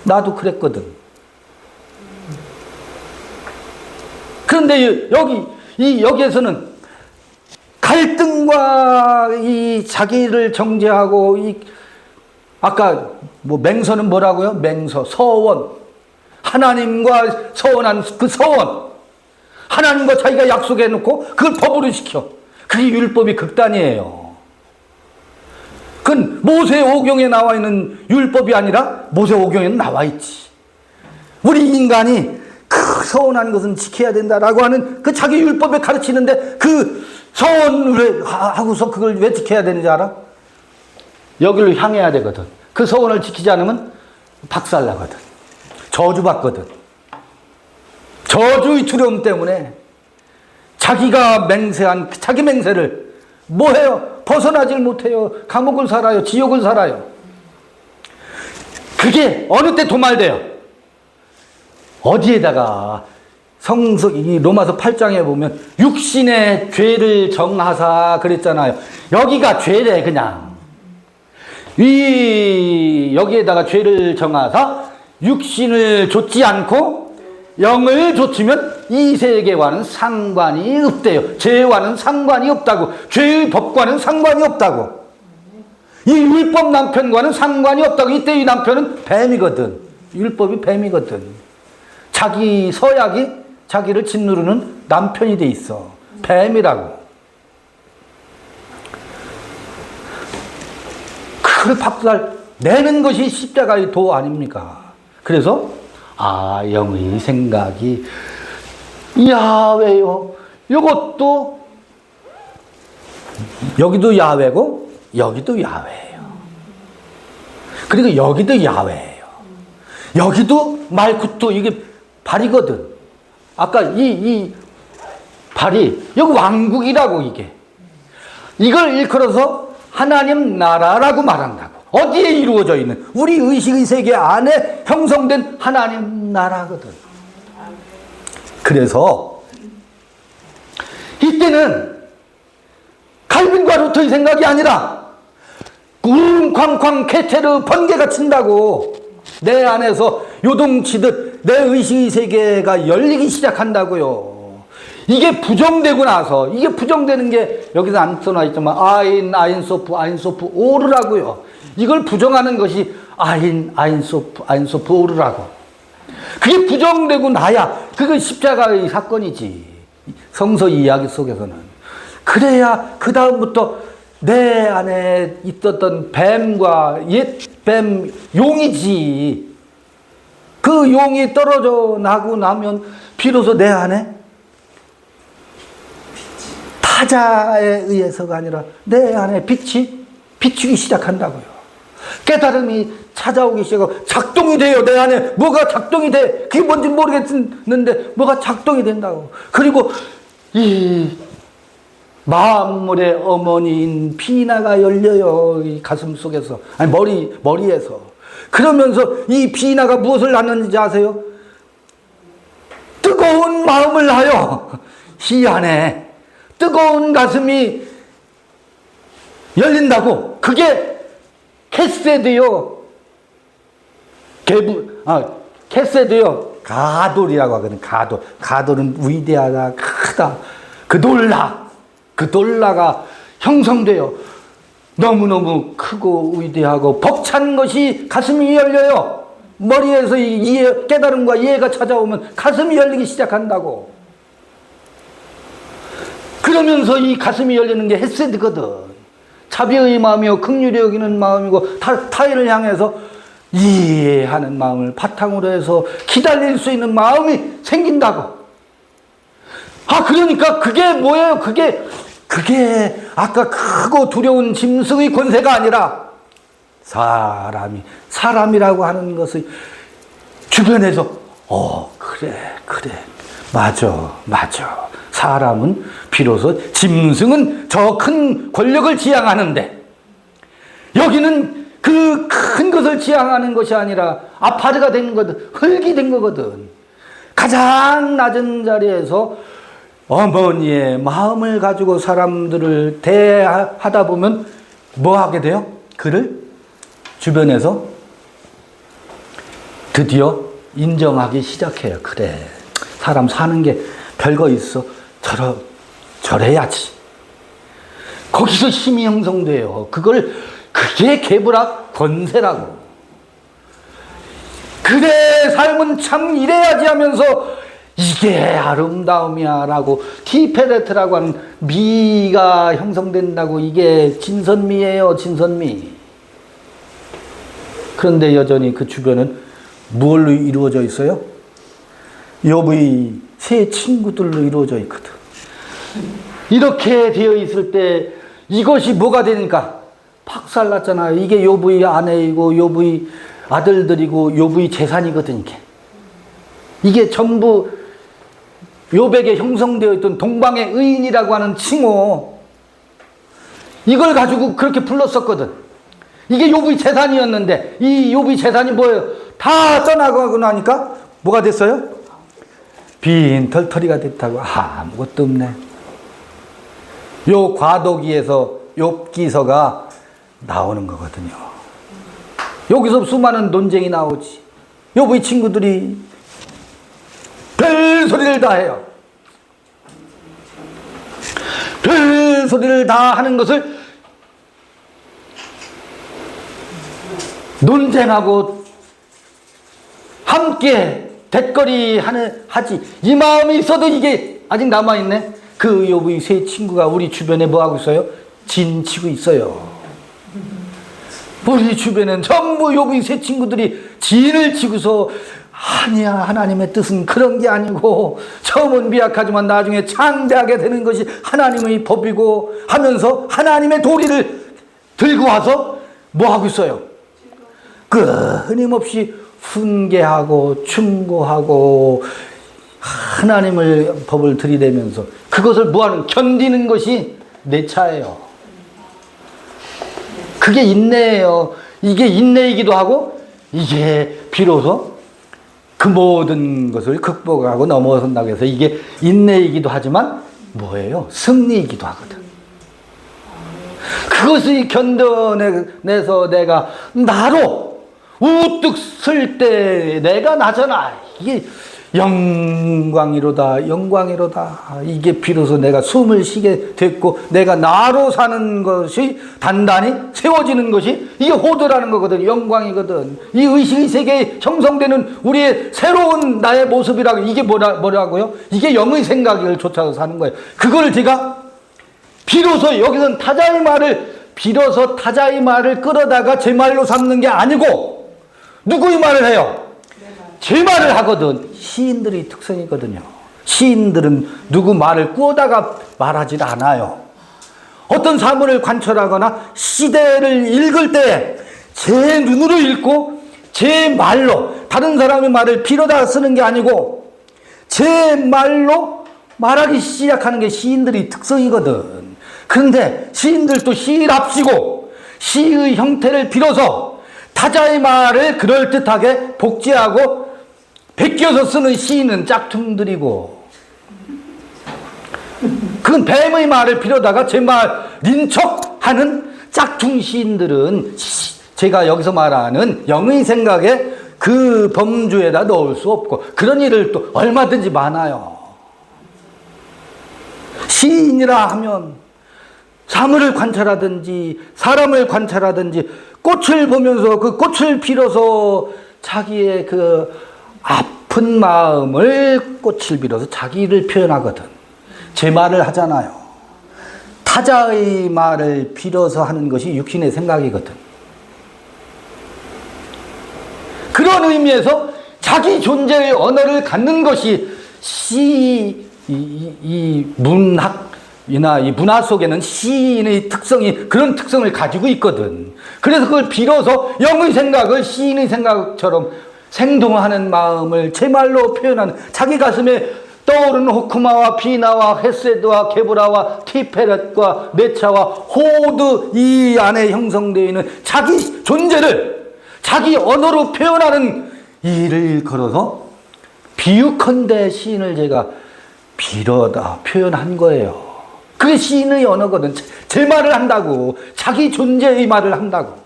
나도 그랬거든. 그런데 여기에서는 갈등과 이 자기를 정죄하고 아까 뭐 맹서는 뭐라고요? 맹서, 서원. 하나님과 서원한 그 서원. 하나님과 자기가 약속해 놓고 그걸 법으로 시켜. 그게 율법이 극단이에요. 그건 모세오경에 나와 있는 율법이 아니라 모세오경에는 나와 있지. 우리 인간이 그 서원한 것은 지켜야 된다라고 하는 그 자기 율법에 가르치는데 그 서원을 하고서 그걸 왜 지켜야 되는지 알아? 여기를 향해야 되거든. 그 서원을 지키지 않으면 박살나거든. 저주받거든. 저주의 두려움 때문에 자기가 맹세한 자기 맹세를 뭐해요? 벗어나질 못해요. 감옥을 살아요. 지옥을 살아요. 그게 어느 때 도말돼요? 어디에다가 이 로마서 8장에 보면 육신의 죄를 정하사 그랬잖아요. 여기가 죄래 그냥. 여기에다가 죄를 정하사 육신을 좇지 않고 영을 좇으면 이 세계와는 상관이 없대요. 죄와는 상관이 없다고. 죄의 법과는 상관이 없다고. 이 율법 남편과는 상관이 없다고. 이때 이 남편은 뱀이거든. 율법이 뱀이거든. 자기 서약이 자기를 짓누르는 남편이 돼 있어. 뱀이라고. 그걸 박살 내는 것이 십자가의 도 아닙니까? 그래서 영의 생각이 야훼요. 이것도 여기도 야훼고 여기도 야훼예요. 그리고 여기도 야훼예요. 여기도 말쿠토 이게 발이거든. 아까 이 발이 여기 왕국이라고 이게. 이걸 일컬어서 하나님 나라라고 말한다고. 어디에 이루어져 있는 우리 의식의 세계 안에 형성된 하나님 나라거든. 그래서 이때는 칼빈과 루터의 생각이 아니라 쿵쾅쾅 케테르 번개가 친다고. 내 안에서 요동치듯 내 의식의 세계가 열리기 시작한다고요. 이게 부정되고 나서, 이게 부정되는 게 여기서 안 써놔 있지만 아인소프 오르라고요. 이걸 부정하는 것이 아인소프 오르라고. 그게 부정되고 나야 그건 십자가의 사건이지. 성서 이야기 속에서는. 그래야 그 다음부터 내 안에 있었던 뱀과 옛뱀 용이지. 그 용이 떨어져 나고 나면 비로소 내 안에 타자에 의해서가 아니라 내 안에 빛이 비추기 시작한다고요. 깨달음이 찾아오기 시작하고 작동이 돼요. 내 안에 뭐가 작동이 돼. 그게 뭔지 모르겠는데 뭐가 작동이 된다고. 그리고 이 만물의 어머니인 비나가 열려요. 이 가슴 속에서. 아니 머리에서. 그러면서 이 비나가 무엇을 낳는지 아세요? 뜨거운 마음을 낳아요. 이 안에 뜨거운 가슴이 열린다고. 그게 캐세드요. 캐세드요. 가돌이라고 하거든. 가돌은 위대하다, 크다. 그 돌라가 형성돼요. 너무너무 크고 위대하고 벅찬 것이 가슴이 열려요. 머리에서 깨달음과 이해가 찾아오면 가슴이 열리기 시작한다고. 그러면서 이 가슴이 열리는 게 헤세드거든. 자비의 마음이요, 긍휼히 여기는 마음이고 타인을 향해서 이해하는 마음을 바탕으로 해서 기다릴 수 있는 마음이 생긴다고. 그러니까 그게 뭐예요? 그게 아까 크고 두려운 짐승의 권세가 아니라 사람이라고 하는 것의 주변에서 그래 맞아. 사람은 비로소 짐승은 저 큰 권력을 지향하는데 여기는 그 큰 것을 지향하는 것이 아니라 아파르가 된 거거든. 흙이 된 거거든. 가장 낮은 자리에서 어머니의 마음을 가지고 사람들을 대하다 보면 뭐 하게 돼요? 그를 주변에서 드디어 인정하기 시작해요. 그래, 사람 사는 게 별거 있어. 저래야지. 거기서 힘이 형성돼요. 그게 개불학 권세라고. 그대 삶은 참 이래야지 하면서 이게 아름다움이야 라고 티페레트라고 하는 미가 형성된다고. 이게 진선미예요. 진선미. 그런데 여전히 그 주변은 무엇로 이루어져 있어요? 욥의 세 친구들로 이루어져 있거든. 이렇게 되어 있을 때 이것이 뭐가 되니까 박살났잖아요. 이게 욥의 아내이고 욥의 아들들이고 욥의 재산이거든. 이게 전부 욥에게 형성되어 있던 동방의 의인이라고 하는 칭호, 이걸 가지고 그렇게 불렀었거든. 이게 욥의 재산이었는데 이 욥의 재산이 뭐예요? 다 떠나가고 나니까 뭐가 됐어요? 빈 털터리가 됐다고. 아무것도 없네. 요 과도기에서 욥기서가 나오는 거거든요. 여기서 수많은 논쟁이 나오지. 욥의 친구들이 별 소리를 다 해요. 별 소리를 다 하는 것을 논쟁하고 함께 대거리 하지. 이 마음이 있어도 이게 아직 남아있네. 그 욥의 세 친구가 우리 주변에 뭐하고 있어요? 진치고 있어요. 우리 주변엔 전부 욥의 세 친구들이 진을 치고서 아니야, 하나님의 뜻은 그런 게 아니고 처음은 미약하지만 나중에 창대하게 되는 것이 하나님의 법이고 하면서 하나님의 도리를 들고 와서 뭐하고 있어요? 끊임없이 훈계하고 충고하고 하나님의 법을 들이대면서 그것을 뭐하는, 견디는 것이 내 차예요. 그게 인내예요. 이게 인내이기도 하고 이게 비로소 그 모든 것을 극복하고 넘어선다고 해서 이게 인내이기도 하지만 뭐예요? 승리이기도 하거든. 그것을 견뎌내서 내가 나로 우뚝 설 때 내가 나잖아. 이게 영광이로다, 영광이로다. 이게 비로소 내가 숨을 쉬게 됐고 내가 나로 사는 것이 단단히 세워지는 것이 이게 호도라는 거거든. 영광이거든. 이 의식의 세계에 형성되는 우리의 새로운 나의 모습이라고. 이게 뭐라고요? 이게 영의 생각을 쫓아서 사는 거예요. 그걸 제가 비로소 여기서는 비로소 타자의 말을 끌어다가 제 말로 삼는 게 아니고 누구의 말을 해요? 제 말을 하거든. 시인들의 특성이거든요. 시인들은 누구 말을 꾸어다가 말하지 않아요. 어떤 사물을 관철하거나 시대를 읽을 때 제 눈으로 읽고 제 말로, 다른 사람의 말을 빌어다 쓰는 게 아니고 제 말로 말하기 시작하는 게 시인들의 특성이거든. 그런데 시인들도 시랍시고 시의 형태를 빌어서 타자의 말을 그럴듯하게 복제하고 베껴서 쓰는 시인은 짝퉁들이고, 그건 뱀의 말을 빌어다가 제 말인 척하는 짝퉁 시인들은 제가 여기서 말하는 영의 생각에 그 범주에다 넣을 수 없고, 그런 일을 또 얼마든지 많아요. 시인이라 하면 사물을 관찰하든지 사람을 관찰하든지 꽃을 보면서 그 꽃을 빌어서 자기의 그 아픈 마음을 꽃을 빌어서 자기를 표현하거든. 제 말을 하잖아요. 타자의 말을 빌어서 하는 것이 육신의 생각이거든. 그런 의미에서 자기 존재의 언어를 갖는 것이 이 문학이나 이 문화 속에는 시인의 특성이 그런 특성을 가지고 있거든. 그래서 그걸 빌어서 영의 생각을 시인의 생각처럼 생동하는 마음을 제 말로 표현하는, 자기 가슴에 떠오르는 호크마와 비나와 헤세드와 게브라와 티페렛과 네차와 호드 이 안에 형성되어 있는 자기 존재를 자기 언어로 표현하는 일을 걸어서 비유컨대 시인을 제가 빌어다 표현한 거예요. 그게 시인의 언어거든. 제 말을 한다고, 자기 존재의 말을 한다고.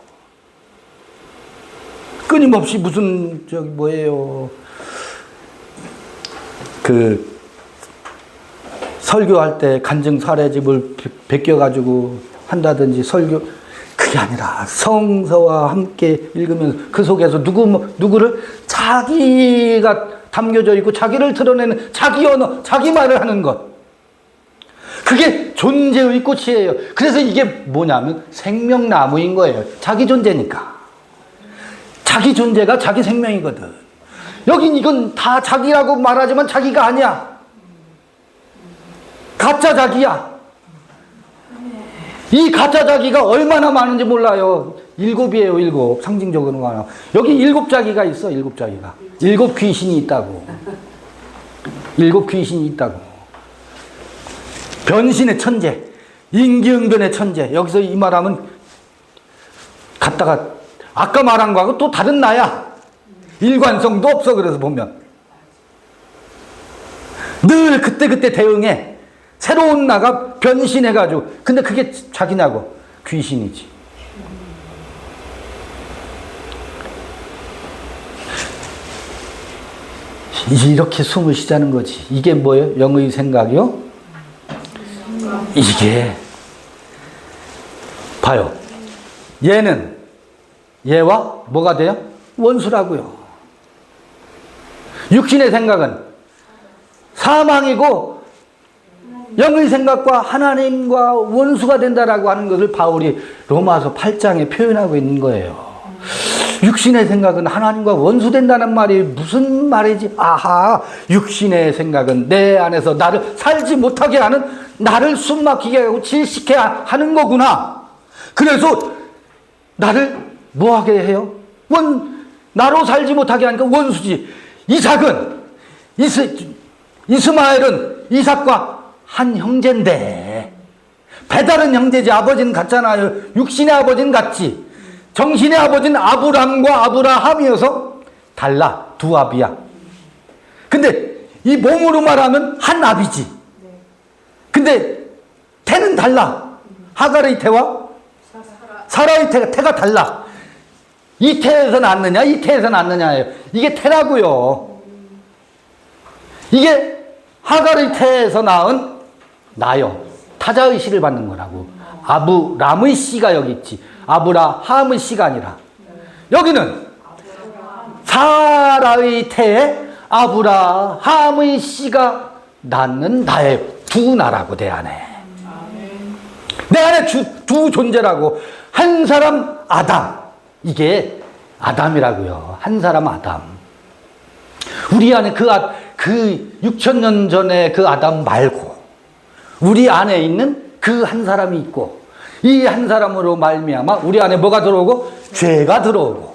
끊임없이 무슨 뭐예요, 설교할 때 간증 사례집을 베껴가지고 한다든지 그게 아니라 성서와 함께 읽으면서 그 속에서 누구를 자기가 담겨져 있고 자기를 드러내는 자기 언어, 자기 말을 하는 것. 그게 존재의 꽃이에요. 그래서 이게 뭐냐면 생명나무인 거예요. 자기 존재니까. 자기 존재가 자기 생명이거든. 여긴 이건 다 자기라고 말하지만 자기가 아니야. 가짜 자기야. 이 가짜 자기가 얼마나 많은지 몰라요. 7이에요, 7. 상징적으로 많아. 여기 7 자기가 있어, 7 자기가. 7 귀신이 있다고. 7 귀신이 있다고. 변신의 천재, 인기응변의 천재. 여기서 이 말하면 갖다가 아까 말한 거하고 또 다른 나야. 일관성도 없어. 그래서 보면 늘 그때그때 대응해. 새로운 나가 변신해가지고. 근데 그게 자기냐고. 귀신이지. 이렇게 숨을 쉬자는 거지. 이게 뭐예요? 영의 생각이요? 이게 봐요. 얘와 뭐가 돼요? 원수라고요. 육신의 생각은 사망이고 영의 생각과 하나님과 원수가 된다라고 하는 것을 바울이 로마서 8장에 표현하고 있는 거예요. 육신의 생각은 하나님과 원수된다는 말이 무슨 말이지? 아하, 육신의 생각은 내 안에서 나를 살지 못하게 하는, 나를 숨막히게 하고 질식해 하는 거구나. 그래서 나를 뭐하게 해요? 나로 살지 못하게 하니까 원수지. 이스마엘은 이삭과 한 형제인데, 배달은 형제지. 아버지는 같잖아요. 육신의 아버지는 같지. 정신의 아버지는 아브람과 아브라함이어서 달라. 두 아비야. 근데 이 몸으로 말하면 한 아비지. 근데 태는 달라. 하갈의 태와 사라의 태가 달라. 이 태에서 낳느냐, 이 태에서 낳느냐예요. 이게 태라고요. 이게 하갈의 태에서 낳은 나요. 타자의 씨를 받는 거라고. 아브람의 씨가 여기 있지. 아브라함의 씨가 아니라. 여기는 사라의 태에 아브라함의 씨가 낳는 나의 두 나라고. 내 안에 두 존재라고. 한 사람 아담. 이게 아담이라고요. 한 사람 아담. 우리 안에 그 6,000년 전에 그 아담 말고 우리 안에 있는 그 한 사람이 있고, 이 한 사람으로 말미암아 우리 안에 뭐가 들어오고? 죄가 들어오고,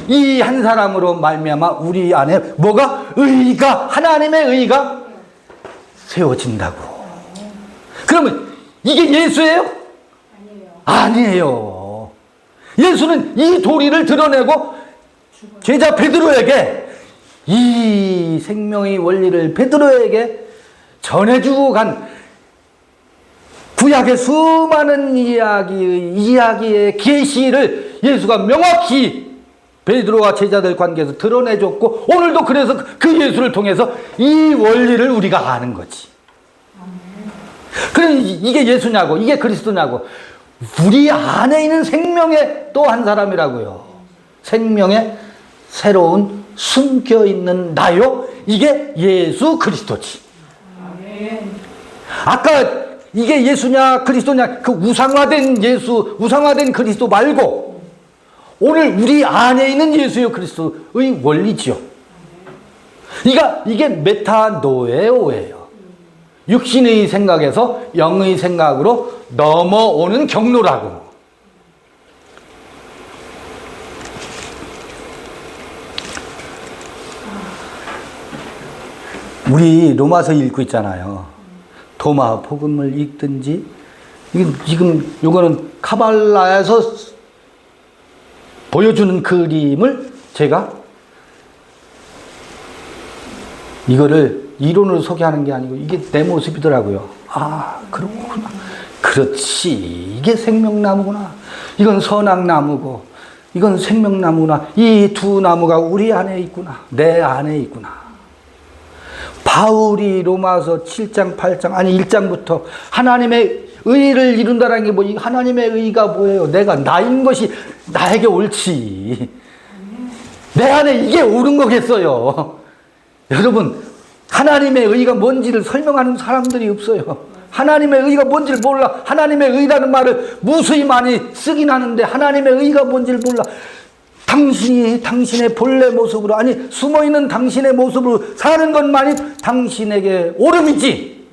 이 한 사람으로 말미암아 우리 안에 뭐가? 의가, 하나님의 의가 세워진다고. 그러면 이게 예수예요? 아니에요. 예수는 이 도리를 드러내고 제자 베드로에게 이 생명의 원리를 베드로에게 전해주고 간 구약의 수많은 이야기의 계시를 예수가 명확히 베드로와 제자들 관계에서 드러내줬고, 오늘도 그래서 그 예수를 통해서 이 원리를 우리가 아는 거지. 그럼 이게 예수냐고, 이게 그리스도냐고. 우리 안에 있는 생명의 또 한 사람이라고요. 생명의 새로운 숨겨있는 나요. 이게 예수 그리스도지. 아까 이게 예수냐 그리스도냐, 그 우상화된 예수, 우상화된 그리스도 말고 오늘 우리 안에 있는 예수요 그리스도의 원리지요. 이게 메타노에오예요. 육신의 생각에서 영의 생각으로 넘어오는 경로라고. 우리 로마서 읽고 있잖아요. 도마 복음을 읽든지, 지금 요거는 카발라에서 보여주는 그림을 제가 이거를 이론으로 소개하는 게 아니고 이게 내 모습이더라고요. 아, 그렇구나. 그렇지. 이게 생명나무구나. 이건 선악나무고 이건 생명나무구나. 이 두 나무가 우리 안에 있구나. 내 안에 있구나. 바울이 로마서 7장, 8장, 아니 1장부터 하나님의 의를 이룬다는 게 뭐, 하나님의 의가 뭐예요? 내가 나인 것이 나에게 옳지. 내 안에 이게 옳은 거겠어요. 여러분, 하나님의 의가 뭔지를 설명하는 사람들이 없어요. 하나님의 의가 뭔지를 몰라. 하나님의 의라는 말을 무수히 많이 쓰긴 하는데 하나님의 의가 뭔지를 몰라. 당신이 당신의 본래 모습으로, 아니 숨어있는 당신의 모습으로 사는 것만이 당신에게 옳음이지,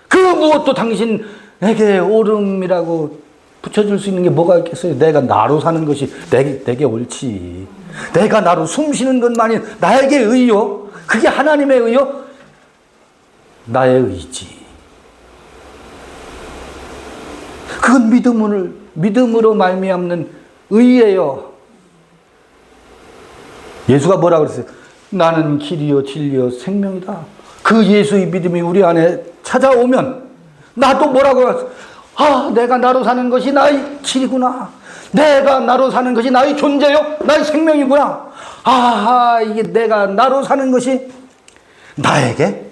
그 무엇도 당신에게 옳음이라고 붙여줄 수 있는 게 뭐가 있겠어요? 내가 나로 사는 것이 내게 옳지. 내가 나로 숨 쉬는 것만이 나에게 의요? 그게 하나님의 의요? 나의 의지. 그건 믿음으로 말미암는 의예요. 예수가 뭐라고 그랬어요? 나는 길이요 진리요 생명이다. 그 예수의 믿음이 우리 안에 찾아오면 나도 뭐라고 했어요? 아, 내가 나로 사는 것이 나의 길이구나. 내가 나로 사는 것이 나의 존재요, 나의 생명이구나. 아, 이게 내가 나로 사는 것이 나에게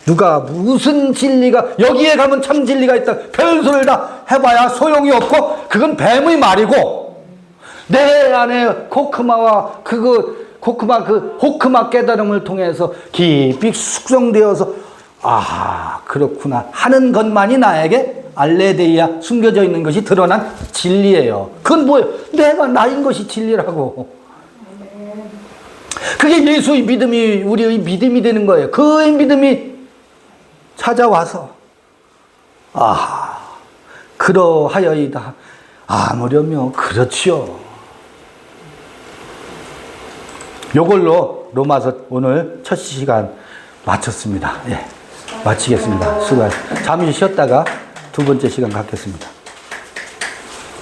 누가 무슨 진리가, 여기에 가면 참 진리가 있다, 별소리를 다 해봐야 소용이 없고 그건 뱀의 말이고, 내 안에 호크마 깨달음을 통해서 깊이 숙성되어서 아, 그렇구나 하는 것만이 나에게 알레데이아, 숨겨져 있는 것이 드러난 진리예요. 그건 뭐예요? 내가 나인 것이 진리라고. 그게 예수의 믿음이 우리의 믿음이 되는 거예요. 그의 믿음이 찾아와서 아, 그러하여이다 아무려며 그렇지요. 요걸로 로마서 오늘 첫 시간 마쳤습니다. 예, 마치겠습니다. 수고하셨습니다. 잠시 쉬었다가 두 번째 시간 갖겠습니다.